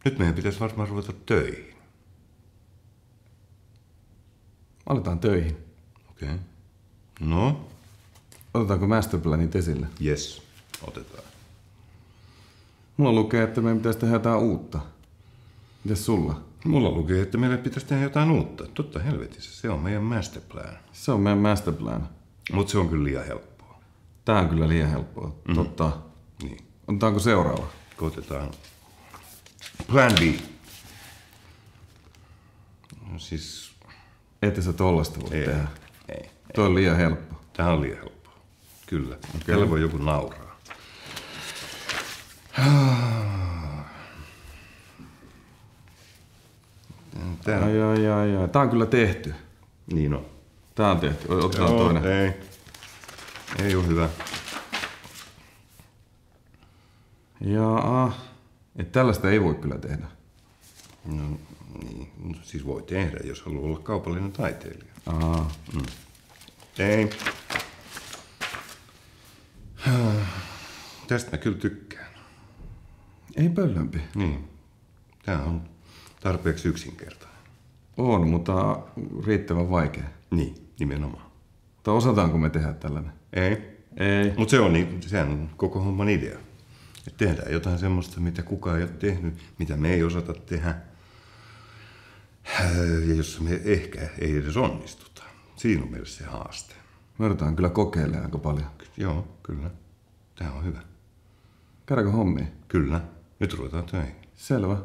Nyt meidän pitäisi varmaan ruveta töihin. Aletaan töihin. Okei. Okay. No? Otetaanko masterplanit esille? Yes, otetaan. Mulla lukee, että meidän pitäisi tehdä jotain uutta. Mites sulla? Mulla lukee, että meidän pitäisi tehdä jotain uutta. Totta helvetissä, se on meidän masterplan. Se on meidän masterplan. Mutta se on kyllä liian helppoa. Tää on kyllä liian helppoa. Totta. Niin. Otetaanko seuraava? Otetaan plan B. No siis... Ette sä tollasta voi tehdä. Ei. Toi on liian helppo. Tää on liian helppoa. Kyllä. Täällä voi joku nauraa. Ai. Tää on kyllä tehty. Niin on. Tää on tehty. Otetaan toinen. Ei ole hyvä. Jaa. Et tällaista ei voi kyllä tehdä. No niin. No, siis voi tehdä, jos haluaa olla kaupallinen taiteilija. Ei. Tästä mä kyllä tykkään. Ei pöllömpi. Niin. Tää on tarpeeksi yksinkertainen. On, mutta riittävän vaikea. Niin, nimenomaan. Tai osataanko me tehdä tällainen? Ei. Ei. Sehän on koko homman idea. Että tehdään jotain semmoista, mitä kukaan ei ole tehnyt, mitä me ei osata tehdä. Ja jos me ehkä ei edes onnistuta. Siinä on meille se haaste. Me odotetaan kyllä kokeilemaan aika paljon. Joo, kyllä. Tää on hyvä. Käydäänkö hommiin? Kyllä. Nyt ruvetaan töihin. Selvä.